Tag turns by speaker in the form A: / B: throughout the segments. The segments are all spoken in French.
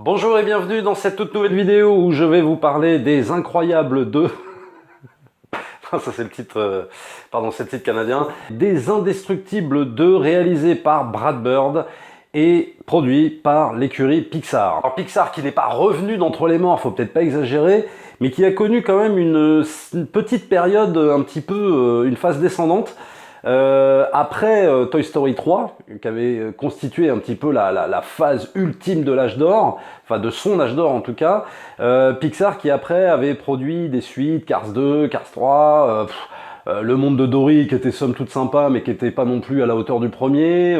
A: Bonjour et bienvenue dans cette toute nouvelle vidéo où je vais vous parler des Incroyables 2. Ça c'est le titre, pardon, c'est le titre canadien. Des Indestructibles 2 réalisés par Brad Bird et produit par l'écurie Pixar. Alors Pixar qui n'est pas revenu d'entre les morts, faut peut-être pas exagérer, mais qui a connu quand même une petite période un petit peu, une phase descendante. Après Toy Story 3, qui avait constitué un petit peu la phase ultime de l'âge d'or, enfin de son âge d'or en tout cas, Pixar qui après avait produit des suites, Cars 2, Cars 3, Le Monde de Dory qui était somme toute sympa mais qui était pas non plus à la hauteur du premier,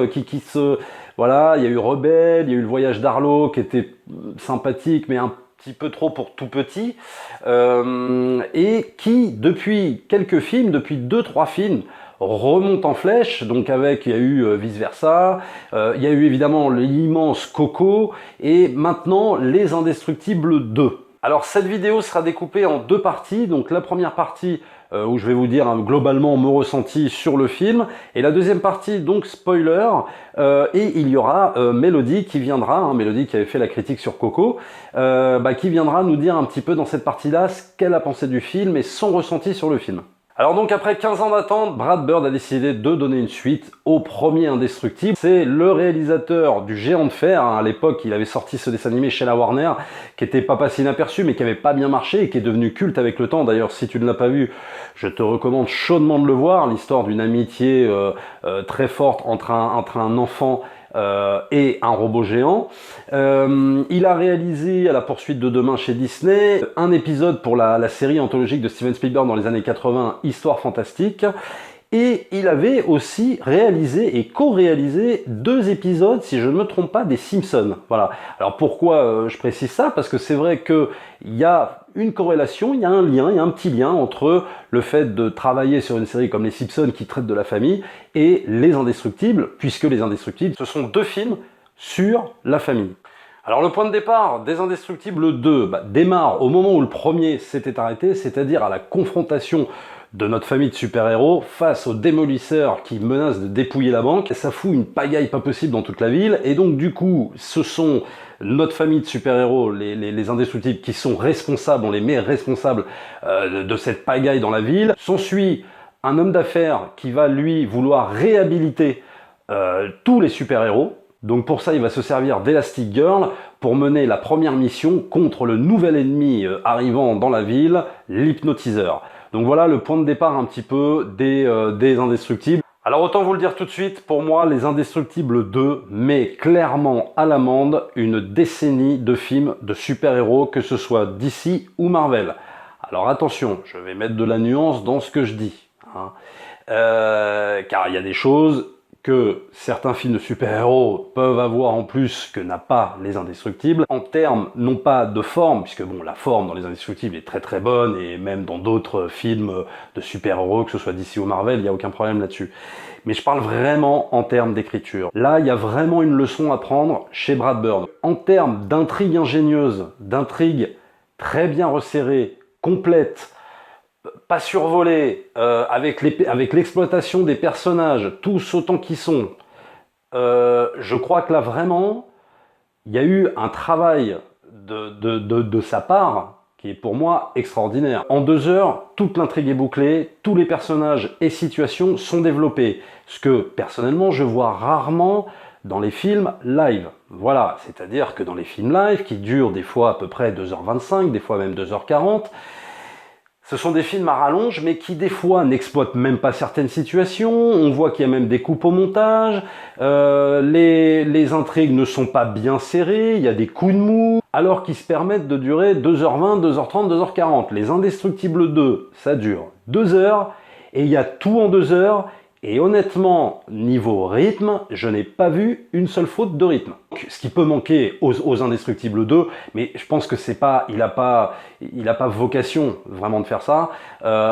A: voilà, il y a eu Rebelle, il y a eu Le Voyage d'Arlo qui était sympathique mais un petit peu trop pour tout petit, et qui depuis quelques films, depuis 2-3 films, remonte en flèche, donc il y a eu Vice Versa, il y a eu évidemment l'immense Coco, et maintenant Les Indestructibles 2. Alors cette vidéo sera découpée en deux parties, donc la première partie où je vais vous dire globalement mon ressenti sur le film, et la deuxième partie donc spoiler, et il y aura Mélodie qui viendra, Mélodie qui avait fait la critique sur Coco, qui viendra nous dire un petit peu dans cette partie-là ce qu'elle a pensé du film et son ressenti sur le film. Alors donc après 15 ans d'attente, Brad Bird a décidé de donner une suite au premier Indestructible. C'est le réalisateur du Géant de Fer, à l'époque il avait sorti ce dessin animé chez la Warner, qui était pas passé inaperçu mais qui avait pas bien marché et qui est devenu culte avec le temps. D'ailleurs si tu ne l'as pas vu, je te recommande chaudement de le voir, l'histoire d'une amitié très forte entre un enfant et un robot géant. Il a réalisé à la poursuite de demain chez Disney un épisode pour la série anthologique de Steven Spielberg dans les années 80, Histoire fantastique. Et il avait aussi réalisé et co-réalisé 2 épisodes, si je ne me trompe pas, des Simpsons. Voilà. Alors pourquoi je précise ça? Parce que c'est vrai qu'il y a une corrélation, il y a un lien, il y a un petit lien entre le fait de travailler sur une série comme les Simpsons qui traite de la famille et Les Indestructibles, puisque Les Indestructibles, ce sont 2 films sur la famille. Alors le point de départ des Indestructibles 2 démarre au moment où le premier s'était arrêté, c'est-à-dire à la confrontation de notre famille de super-héros face aux démolisseurs qui menacent de dépouiller la banque. Ça fout une pagaille pas possible dans toute la ville, et donc du coup, ce sont notre famille de super-héros, les Indestructibles, qui sont responsables, on les met responsables de cette pagaille dans la ville. S'ensuit un homme d'affaires qui va, lui, vouloir réhabiliter tous les super-héros. Donc pour ça, il va se servir d'Elastic Girl pour mener la première mission contre le nouvel ennemi arrivant dans la ville, l'hypnotiseur. Donc voilà le point de départ un petit peu des Indestructibles. Alors autant vous le dire tout de suite, pour moi, Les Indestructibles 2 met clairement à l'amende une décennie de films de super-héros, que ce soit DC ou Marvel. Alors attention, je vais mettre de la nuance dans ce que je dis, car il y a des choses que certains films de super-héros peuvent avoir en plus que n'a pas Les Indestructibles, en termes non pas de forme, puisque bon, la forme dans Les Indestructibles est très très bonne, et même dans d'autres films de super-héros, que ce soit DC ou Marvel, il n'y a aucun problème là-dessus. Mais je parle vraiment en termes d'écriture. Là, il y a vraiment une leçon à prendre chez Brad Bird. En termes d'intrigue ingénieuse, d'intrigue très bien resserrée, complète, pas survolé, avec l'exploitation des personnages, tous autant qu'ils sont, je crois que là vraiment, il y a eu un travail de sa part qui est pour moi extraordinaire. En 2 heures, toute l'intrigue est bouclée, tous les personnages et situations sont développés, ce que personnellement je vois rarement dans les films live. Voilà, c'est-à-dire que dans les films live, qui durent des fois à peu près 2h25, des fois même 2h40, ce sont des films à rallonge, mais qui des fois n'exploitent même pas certaines situations. On voit qu'il y a même des coupes au montage, les intrigues ne sont pas bien serrées, il y a des coups de mou, alors qu'ils se permettent de durer 2h20, 2h30, 2h40. Les Indestructibles 2, ça dure 2 heures, et il y a tout en 2 heures, et honnêtement, niveau rythme, je n'ai pas vu une seule faute de rythme. Ce qui peut manquer aux Indestructibles 2, mais je pense que c'est pas, il a pas vocation vraiment de faire ça,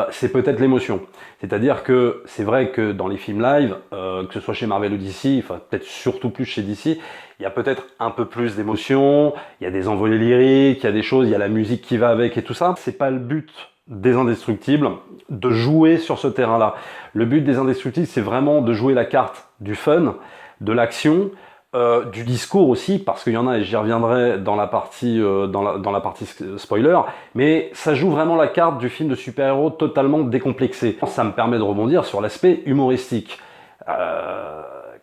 A: c'est peut-être l'émotion. C'est-à-dire que c'est vrai que dans les films live, que ce soit chez Marvel ou DC, enfin peut-être surtout plus chez DC, il y a peut-être un peu plus d'émotion, il y a des envolées lyriques, il y a des choses, il y a la musique qui va avec et tout ça. C'est pas le but des Indestructibles de jouer sur ce terrain-là. Le but des Indestructibles, c'est vraiment de jouer la carte du fun, de l'action, du discours aussi, parce qu'il y en a, et j'y reviendrai dans la partie, dans la partie spoiler, mais ça joue vraiment la carte du film de super-héros totalement décomplexé. Ça me permet de rebondir sur l'aspect humoristique.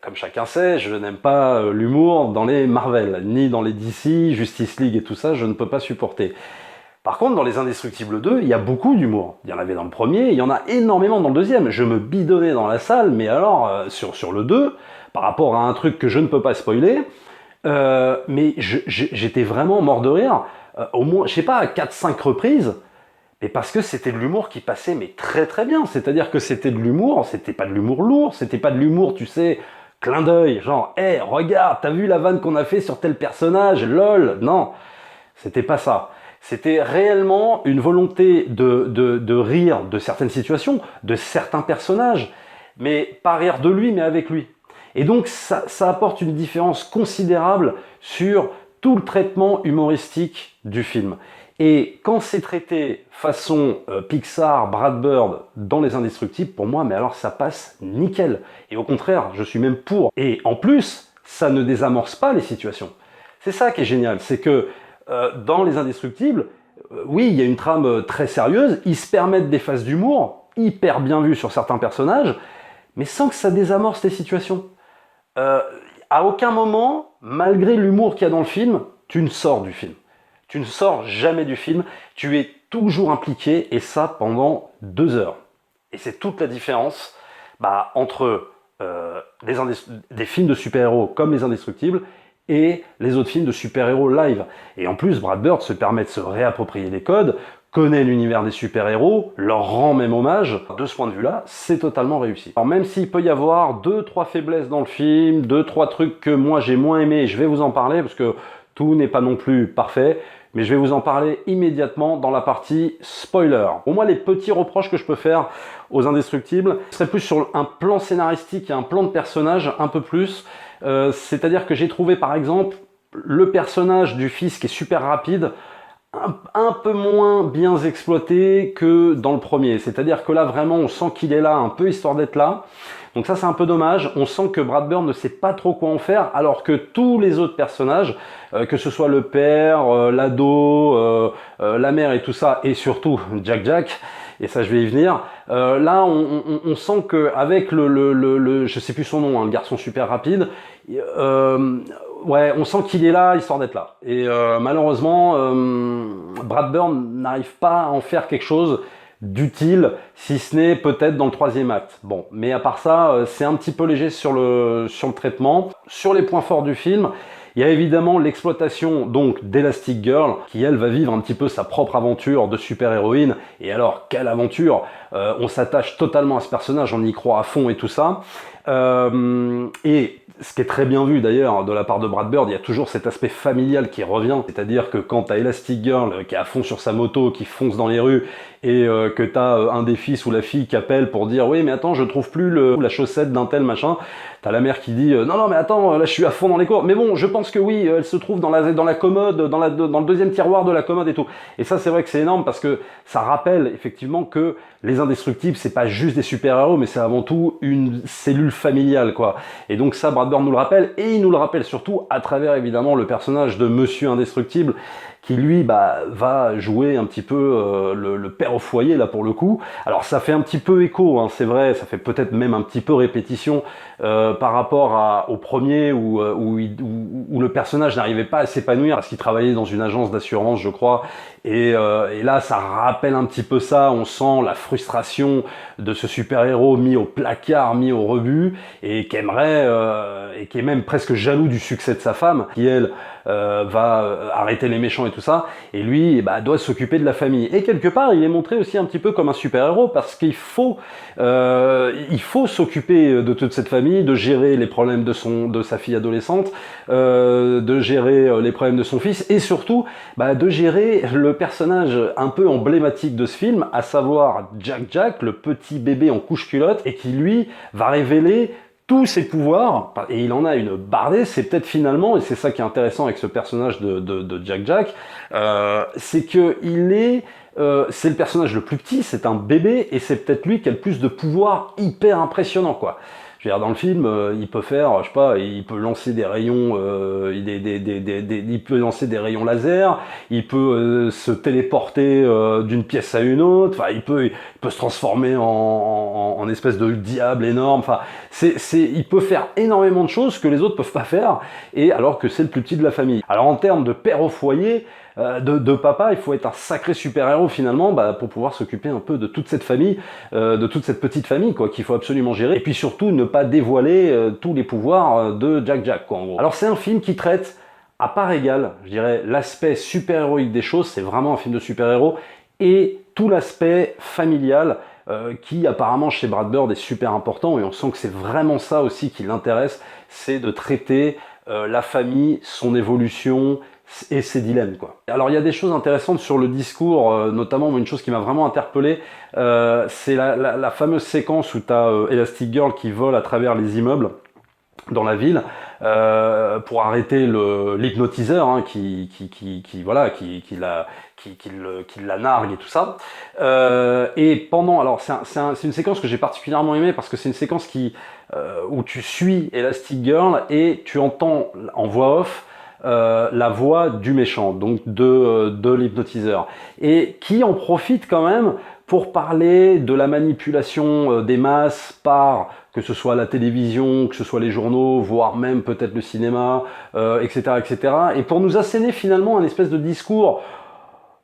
A: Comme chacun sait, je n'aime pas l'humour dans les Marvel, ni dans les DC, Justice League et tout ça, je ne peux pas supporter. Par contre, dans Les Indestructibles 2, il y a beaucoup d'humour. Il y en avait dans le premier, il y en a énormément dans le deuxième. Je me bidonnais dans la salle, mais alors, sur le 2, par rapport à un truc que je ne peux pas spoiler, mais j'étais vraiment mort de rire, au moins, je sais pas, à 4-5 reprises, mais parce que c'était de l'humour qui passait mais très très bien. C'est-à-dire que c'était de l'humour, c'était pas de l'humour lourd, c'était pas de l'humour, tu sais, clin d'œil, genre, hey, regarde, t'as vu la vanne qu'on a fait sur tel personnage, lol. Non, c'était pas ça. C'était réellement une volonté de rire de certaines situations, de certains personnages, mais pas rire de lui, mais avec lui. Et donc ça apporte une différence considérable sur tout le traitement humoristique du film. Et quand c'est traité façon Pixar, Brad Bird dans Les Indestructibles, pour moi, mais alors ça passe nickel. Et au contraire, je suis même pour. Et en plus, ça ne désamorce pas les situations. C'est ça qui est génial, c'est que dans Les Indestructibles, oui, il y a une trame très sérieuse, ils se permettent des phases d'humour, hyper bien vues sur certains personnages, mais sans que ça désamorce les situations. À aucun moment, malgré l'humour qu'il y a dans le film, tu ne sors du film. Tu ne sors jamais du film, tu es toujours impliqué, et ça pendant 2 heures. Et c'est toute la différence entre des films de super-héros comme Les Indestructibles et les autres films de super-héros live. Et en plus, Brad Bird se permet de se réapproprier les codes, connaît l'univers des super-héros, leur rend même hommage. De ce point de vue-là, c'est totalement réussi. Alors même s'il peut y avoir 2-3 faiblesses dans le film, 2-3 trucs que moi j'ai moins aimé, et je vais vous en parler parce que tout n'est pas non plus parfait, mais je vais vous en parler immédiatement dans la partie spoiler. Pour moi, les petits reproches que je peux faire aux Indestructibles seraient plus sur un plan scénaristique et un plan de personnage un peu plus. C'est-à-dire que j'ai trouvé par exemple le personnage du fils qui est super rapide, un peu moins bien exploité que dans le premier. C'est-à-dire que là vraiment on sent qu'il est là un peu histoire d'être là. Donc ça c'est un peu dommage, on sent que Brad Bird ne sait pas trop quoi en faire, alors que tous les autres personnages, que ce soit le père, l'ado, la mère et tout ça, et surtout Jack, et ça je vais y venir, là on sent qu'avec je sais plus son nom, hein, le garçon super rapide, ouais, on sent qu'il est là histoire d'être là. Et malheureusement, Brad Bird n'arrive pas à en faire quelque chose d'utile, si ce n'est peut-être dans le 3e acte. Bon, mais à part ça, c'est un petit peu léger sur le traitement. Sur les points forts du film, il y a évidemment l'exploitation donc d'Elastic Girl, qui elle va vivre un petit peu sa propre aventure de super-héroïne. Et alors, quelle aventure! On s'attache totalement à ce personnage, on y croit à fond et tout ça. Et ce qui est très bien vu d'ailleurs de la part de Brad Bird, il y a toujours cet aspect familial qui revient, c'est-à-dire que quand t'as Elastic Girl qui est à fond sur sa moto, qui fonce dans les rues, et que t'as un des fils ou la fille qui appelle pour dire oui mais attends je trouve plus la chaussette d'un tel machin, t'as la mère qui dit non mais attends là je suis à fond dans les cours, mais bon je pense que oui elle se trouve dans la commode, dans le 2e tiroir de la commode et tout. Et ça c'est vrai que c'est énorme parce que ça rappelle effectivement que les Indestructibles c'est pas juste des super-héros mais c'est avant tout une cellule familiale quoi. Et donc ça Brad Bird nous le rappelle, et il nous le rappelle surtout à travers évidemment le personnage de Monsieur Indestructible qui lui va jouer un petit peu le père au foyer là pour le coup. Alors ça fait un petit peu écho, hein, c'est vrai, ça fait peut-être même un petit peu répétition par rapport au premier où le personnage n'arrivait pas à s'épanouir parce qu'il travaillait dans une agence d'assurance je crois, et là ça rappelle un petit peu ça, on sent la frustration de ce super-héros mis au placard, mis au rebut, et qui aimerait, et qui est même presque jaloux du succès de sa femme, qui elle va arrêter les méchants et tout ça, et lui doit s'occuper de la famille. Et quelque part, il est montré aussi un petit peu comme un super-héros, parce qu'il faut s'occuper de toute cette famille, de gérer les problèmes de sa fille adolescente, de gérer les problèmes de son fils, et surtout de gérer le personnage un peu emblématique de ce film, à savoir Jack, le petit bébé en couche-culotte, et qui lui va révéler tous ses pouvoirs, et il en a une bardée. C'est peut-être finalement, et c'est ça qui est intéressant avec ce personnage de Jack, c'est que c'est le personnage le plus petit, c'est un bébé, et c'est peut-être lui qui a le plus de pouvoirs hyper impressionnants, quoi. Je Je veux dire, dans le film, il peut faire, je sais pas, il peut lancer des rayons, il peut lancer des rayons laser, il peut se téléporter d'une pièce à une autre, enfin, il peut se transformer en espèce de diable énorme, enfin, il peut faire énormément de choses que les autres peuvent pas faire, et alors que c'est le plus petit de la famille. Alors en termes de père au foyer, de papa, il faut être un sacré super-héros finalement pour pouvoir s'occuper un peu de toute cette famille, de toute cette petite famille quoi, qu'il faut absolument gérer. Et puis surtout ne pas dévoiler tous les pouvoirs de Jack quoi, en gros. Alors c'est un film qui traite à part égale, je dirais, l'aspect super-héroïque des choses, c'est vraiment un film de super-héros, et tout l'aspect familial qui apparemment chez Brad Bird est super important, et on sent que c'est vraiment ça aussi qui l'intéresse, c'est de traiter la famille, son évolution, et ses dilemmes quoi. Alors il y a des choses intéressantes sur le discours, notamment une chose qui m'a vraiment interpellé, c'est la fameuse séquence où tu as Elastic Girl qui vole à travers les immeubles dans la ville pour arrêter l'hypnotiseur hein, qui la nargue et tout ça. Et pendant, alors c'est une séquence que j'ai particulièrement aimée parce que c'est une séquence où tu suis Elastic Girl et tu entends en voix off la voix du méchant, donc de l'hypnotiseur, et qui en profite quand même pour parler de la manipulation des masses par, que ce soit la télévision, que ce soit les journaux, voire même peut-être le cinéma, etc., etc., et pour nous asséner finalement un espèce de discours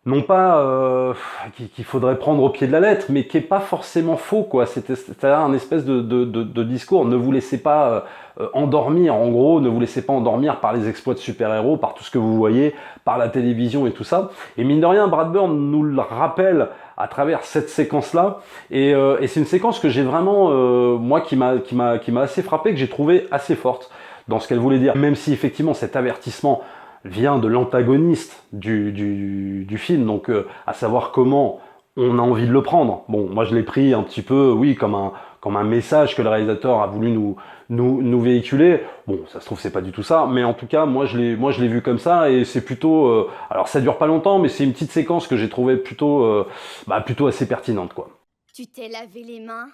A: non pas qu'il faudrait prendre au pied de la lettre, mais qui est pas forcément faux, quoi. C'est-à-dire un espèce de discours. Ne vous laissez pas endormir, en gros, ne vous laissez pas endormir par les exploits de super-héros, par tout ce que vous voyez, par la télévision et tout ça. Et mine de rien, Brad Bird nous le rappelle à travers cette séquence-là. Et c'est une séquence que j'ai vraiment, moi, qui m'a assez frappé, que j'ai trouvé assez forte dans ce qu'elle voulait dire. Même si effectivement cet avertissement vient de l'antagoniste du film, donc à savoir comment on a envie de le prendre. Bon, moi je l'ai pris un petit peu, oui, comme un message que le réalisateur a voulu nous véhiculer. Bon, ça se trouve c'est pas du tout ça, mais en tout cas moi je l'ai vu comme ça et c'est plutôt, alors ça dure pas longtemps, mais c'est une petite séquence que j'ai trouvé plutôt assez pertinente quoi.
B: Tu t'es lavé les mains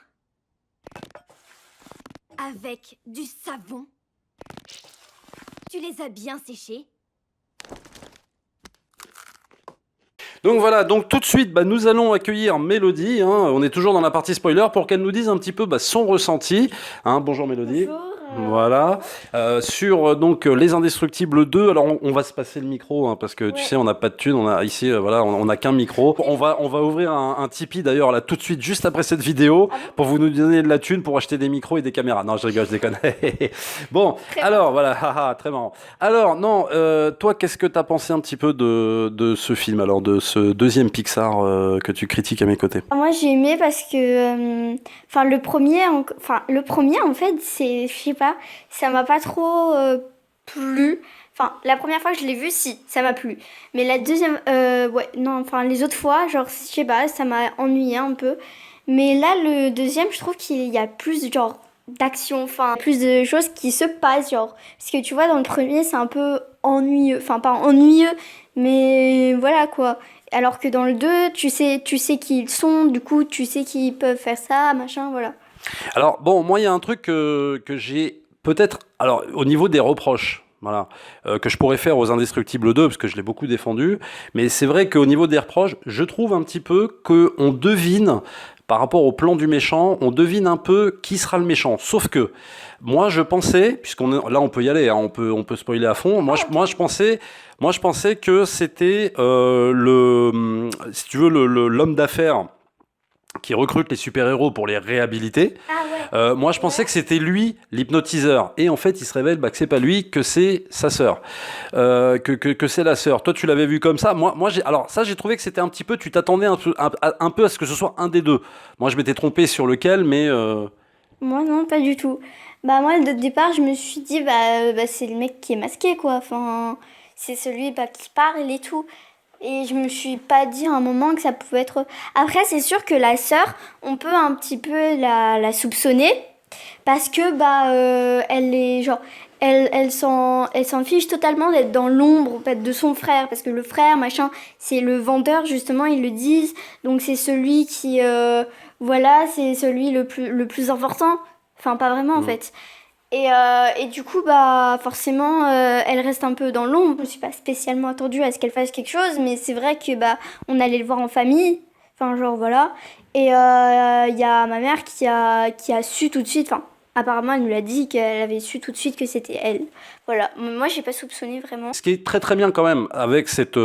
B: avec du savon. Tu les as bien séchés.
A: Donc voilà, donc tout de suite, nous allons accueillir Mélodie, hein, on est toujours dans la partie spoiler, pour qu'elle nous dise un petit peu son ressenti. Hein, bonjour Mélodie.
B: Bonjour.
A: Voilà, sur donc Les Indestructibles 2, alors on va se passer le micro, hein, parce que tu sais, on n'a pas de thune, on a ici, voilà, on a qu'un micro. On va ouvrir un Tipeee d'ailleurs, là, tout de suite, juste après cette vidéo, pour vous nous donner de la thune pour acheter des micros et des caméras. Non, je rigole, je déconne. Bon, très alors, voilà, haha, très marrant. Alors, non, toi, qu'est-ce que t'as pensé un petit peu de ce film, alors, de ce deuxième Pixar que tu critiques à mes côtés?
C: Moi j'ai aimé parce que le premier en fait c'est, je sais pas, ça m'a pas trop plu. Enfin la première fois que je l'ai vu, si ça m'a plu, mais la deuxième ouais non, enfin les autres fois genre je sais pas, ça m'a ennuyé un peu, mais là le deuxième je trouve qu'il y a plus genre d'action, enfin plus de choses qui se passent, genre parce que tu vois dans le premier c'est un peu ennuyeux, enfin pas ennuyeux mais voilà quoi. Alors que dans le 2, tu sais qui ils sont, du coup, tu sais qu'ils peuvent faire ça, machin, voilà.
A: Alors, bon, moi, il y a un truc que j'ai peut-être... Alors, au niveau des reproches, voilà, que je pourrais faire aux Indestructibles 2, parce que je l'ai beaucoup défendu, mais c'est vrai qu'au niveau des reproches, je trouve un petit peu qu'on devine, par rapport au plan du méchant, on devine un peu qui sera le méchant. Sauf que, moi, je pensais, là, on peut y aller, hein, on peut spoiler à fond, moi, je pensais que c'était si tu veux, l'homme d'affaires qui recrute les super-héros pour les réhabiliter.
C: Ah ouais.
A: Moi, je pensais que c'était lui, l'hypnotiseur. Et en fait, il se révèle que c'est pas lui, que c'est sa sœur. Que c'est la sœur. Toi, tu l'avais vu comme ça. Moi j'ai trouvé que c'était un petit peu... Tu t'attendais un peu à ce que ce soit un des deux. Moi, je m'étais trompé sur lequel, mais...
C: Moi, non, pas du tout. Bah, moi, de départ, je me suis dit, c'est le mec qui est masqué, quoi. Enfin, c'est celui qui parle et tout. Et je me suis pas dit à un moment que ça pouvait être... Après, c'est sûr que la sœur, on peut un petit peu la soupçonner. Parce que, elle est genre... Elle s'en fiche totalement d'être dans l'ombre en fait, de son frère. Parce que le frère, machin, c'est le vendeur, justement, ils le disent. Donc, c'est celui qui... voilà, c'est celui le plus important. Enfin, pas vraiment en fait. Et du coup, bah forcément, elle reste un peu dans l'ombre. Je ne suis pas spécialement attendue à ce qu'elle fasse quelque chose, mais c'est vrai que bah on allait le voir en famille. Enfin, genre voilà. Et il y a ma mère qui a su tout de suite. Enfin, apparemment, elle nous l'a dit qu'elle avait su tout de suite que c'était elle. Voilà. Moi, j'ai pas soupçonné vraiment.
A: Ce qui est très très bien quand même avec cette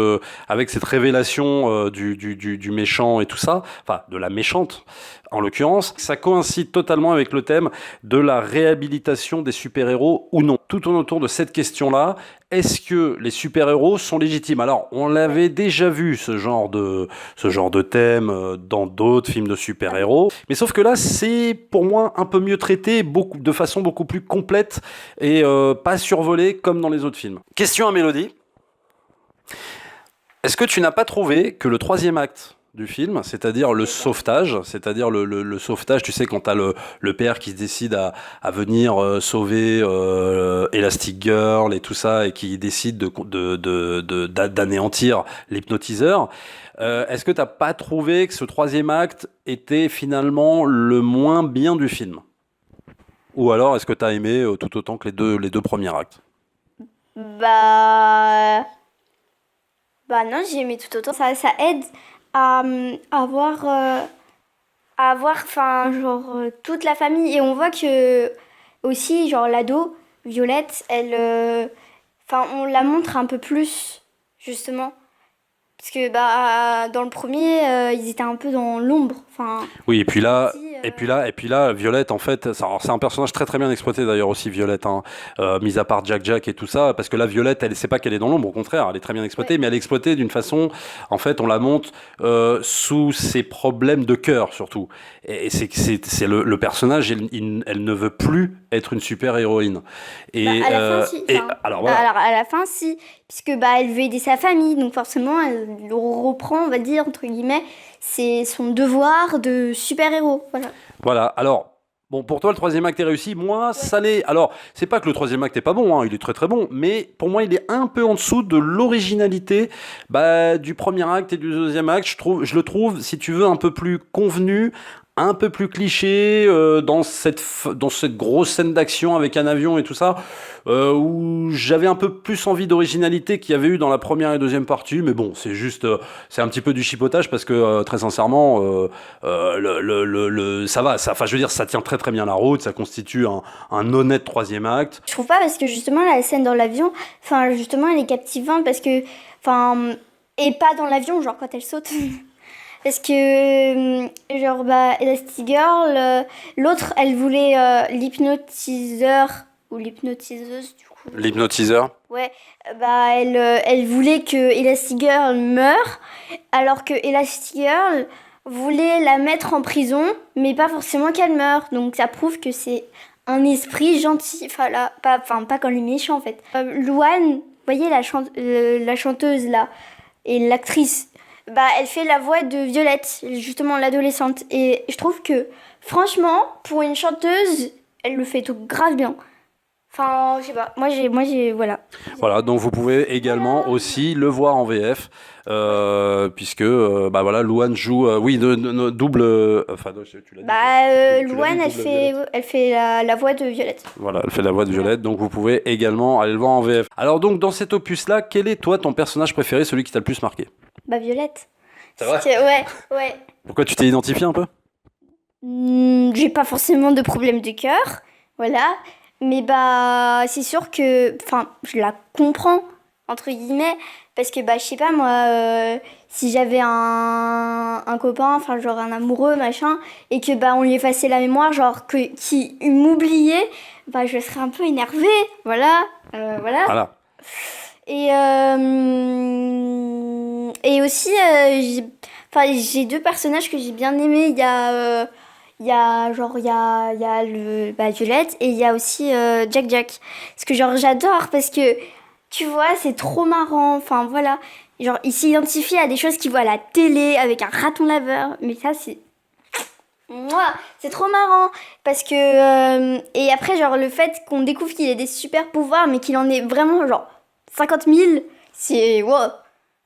A: révélation du méchant et tout ça, enfin de la méchante en l'occurrence, ça coïncide totalement avec le thème de la réhabilitation des super-héros ou non. Tout tourne autour de cette question-là. Est-ce que les super-héros sont légitimes? Alors, on l'avait déjà vu, ce genre de thème dans d'autres films de super-héros. Mais sauf que là, c'est pour moi un peu mieux traité, de façon beaucoup plus complète et pas survolée comme dans les autres films. Question à Mélodie. Est-ce que tu n'as pas trouvé que le troisième acte du film, c'est-à-dire le sauvetage, le sauvetage, tu sais, quand t'as le père qui se décide à venir sauver Elastic Girl et tout ça, et qui décide d'anéantir l'hypnotiseur, est-ce que t'as pas trouvé que ce troisième acte était finalement le moins bien du film? Ou alors est-ce que t'as aimé tout autant que les deux premiers actes?
C: Bah non, j'ai aimé tout autant. Ça aide à avoir enfin genre toute la famille, et on voit que aussi genre l'ado Violette, elle enfin on la montre un peu plus justement, parce que bah dans le premier ils étaient un peu dans l'ombre, enfin
A: Oui, et puis là,
C: aussi,
A: Violette, en fait, c'est un personnage très très bien exploité d'ailleurs aussi, Violette, hein, mis à part Jack et tout ça, parce que là, Violette, elle sait pas qu'elle est dans l'ombre, au contraire, elle est très bien exploitée,
C: ouais.
A: mais elle est exploitée d'une façon, en fait, on la montre sous ses problèmes de cœur surtout. Et c'est le personnage, elle ne veut plus être une super héroïne. Et,
C: bah, à la fin si, enfin,
A: alors voilà.
C: alors à la fin si, puisque bah elle veut aider sa famille, donc forcément elle reprend, on va dire entre guillemets, c'est son devoir de super-héros, voilà.
A: Voilà, alors, bon, pour toi, le troisième acte est réussi. Moi, ça l'est. Alors, c'est pas que le troisième acte est pas bon, hein, il est très très bon, mais pour moi, il est un peu en dessous de l'originalité du premier acte et du deuxième acte. Je le trouve, si tu veux, un peu plus convenu, un peu plus cliché dans cette grosse scène d'action avec un avion et tout ça, où j'avais un peu plus envie d'originalité qu'il y avait eu dans la première et deuxième partie, mais bon, c'est juste, c'est un petit peu du chipotage parce que très sincèrement, ça va, enfin je veux dire, ça tient très très bien la route, ça constitue un honnête troisième acte.
C: Je trouve pas, parce que justement la scène dans l'avion, enfin justement elle est captivante parce que, enfin, et pas dans l'avion, genre quand elle saute. Parce que, genre, bah, Elastigirl, l'autre, elle voulait l'hypnotiseur, ou l'hypnotiseuse, du coup.
A: L'hypnotiseur.
C: Ouais, bah, elle voulait que Elastigirl meure, alors que Elastigirl voulait la mettre en prison, mais pas forcément qu'elle meure. Donc ça prouve que c'est un esprit gentil, enfin, là, pas comme les méchants, en fait. Louane, vous voyez la chanteuse, là, et l'actrice, bah, elle fait la voix de Violette, justement l'adolescente. Et je trouve que, franchement, pour une chanteuse, elle le fait tout grave bien. Enfin, je sais pas, voilà.
A: Voilà, donc vous pouvez également aussi le voir en VF, puisque bah voilà, Louane joue, oui, double, enfin, tu l'as dit.
C: Bah,
A: Tu l'as
C: Louane,
A: dit,
C: elle fait la voix de Violette.
A: Voilà, elle fait la voix de Violette, donc vous pouvez également aller le voir en VF. Alors donc, dans cet opus-là, quel est toi ton personnage préféré, celui qui t'a le plus marqué?
C: Bah, Violette.
A: C'est vrai?
C: Ouais.
A: Pourquoi tu t'es identifié un peu?
C: J'ai pas forcément de problème de cœur, voilà. Mais bah, c'est sûr que, enfin, je la comprends, entre guillemets, parce que, bah, je sais pas, moi, si j'avais un copain, enfin, genre un amoureux, machin, et que, bah, on lui effaçait la mémoire, genre, qui m'oubliait, bah, je serais un peu énervée, voilà, voilà.
A: Voilà.
C: Et aussi, j'ai deux personnages que j'ai bien aimés. Il y a Violette, et il y a aussi Jack. Parce que genre j'adore, parce que tu vois, c'est trop marrant. Enfin voilà, genre il s'identifie à des choses qu'il voit à la télé avec un raton laveur. Mais ça c'est trop marrant, parce que et après genre le fait qu'on découvre qu'il a des super pouvoirs, mais qu'il en ait vraiment genre 50 000, c'est wow.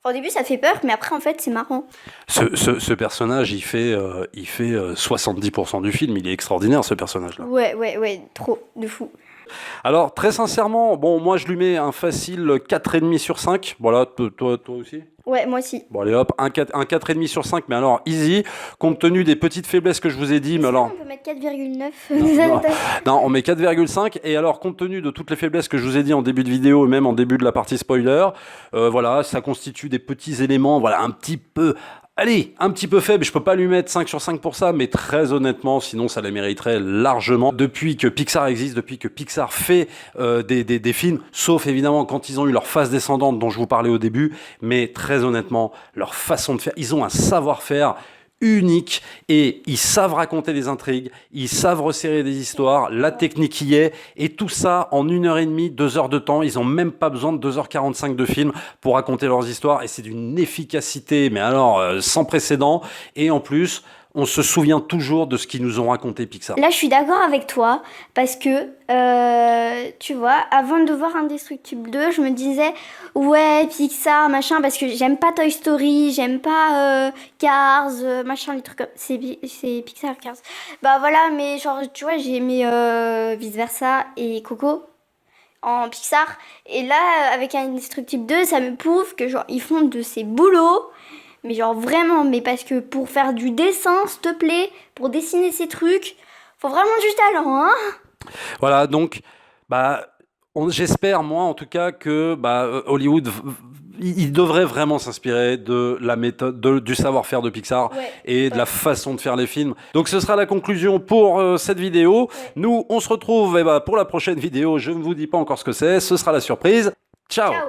C: Enfin, au début, ça fait peur, mais après, en fait, c'est marrant.
A: Ce personnage, il fait 70% du film. Il est extraordinaire, ce personnage-là.
C: Ouais, trop, de fou.
A: Alors, très sincèrement, bon, moi, je lui mets un facile 4,5 sur 5. Voilà, toi aussi?
C: Ouais, moi aussi.
A: Bon, allez hop, un 4,5 sur 5, mais alors, easy, compte tenu des petites faiblesses que je vous ai dit, mais alors...
C: On peut mettre 4,9.
A: Non, on met 4,5, et alors, compte tenu de toutes les faiblesses que je vous ai dit en début de vidéo, et même en début de la partie spoiler, voilà, ça constitue des petits éléments, voilà, un petit peu... Allez, un petit peu faible, je peux pas lui mettre 5 sur 5 pour ça, mais très honnêtement, sinon ça les mériterait largement. Depuis que Pixar existe, depuis que Pixar fait des films, sauf évidemment quand ils ont eu leur phase descendante dont je vous parlais au début, mais très honnêtement, leur façon de faire, ils ont un savoir-faire unique et ils savent raconter des intrigues, ils savent resserrer des histoires, la technique y est, et tout ça en 1h30, 2 heures de temps. Ils ont même pas besoin de 2h45 de film pour raconter leurs histoires, et c'est d'une efficacité, mais alors sans précédent, et en plus, on se souvient toujours de ce qu'ils nous ont raconté Pixar.
C: Là, je suis d'accord avec toi, parce que, tu vois, avant de voir Indestructible 2, je me disais, ouais, Pixar, machin, parce que j'aime pas Toy Story, j'aime pas Cars, machin, les trucs comme... C'est Pixar, Cars. Bah voilà, mais genre, tu vois, j'ai aimé Vice Versa et Coco en Pixar. Et là, avec Indestructible 2, ça me prouve que, genre, ils font de ces boulots... Mais genre vraiment, mais parce que pour faire du dessin, s'il te plaît, pour dessiner ces trucs, faut vraiment du talent, hein.
A: Voilà, donc, bah, j'espère, moi, en tout cas, que Hollywood, il devrait vraiment s'inspirer de la méthode, du savoir-faire de Pixar et de la façon de faire les films. Donc, ce sera la conclusion pour cette vidéo. Ouais. Nous, on se retrouve pour la prochaine vidéo. Je ne vous dis pas encore ce que c'est. Ce sera la surprise. Ciao. Ciao.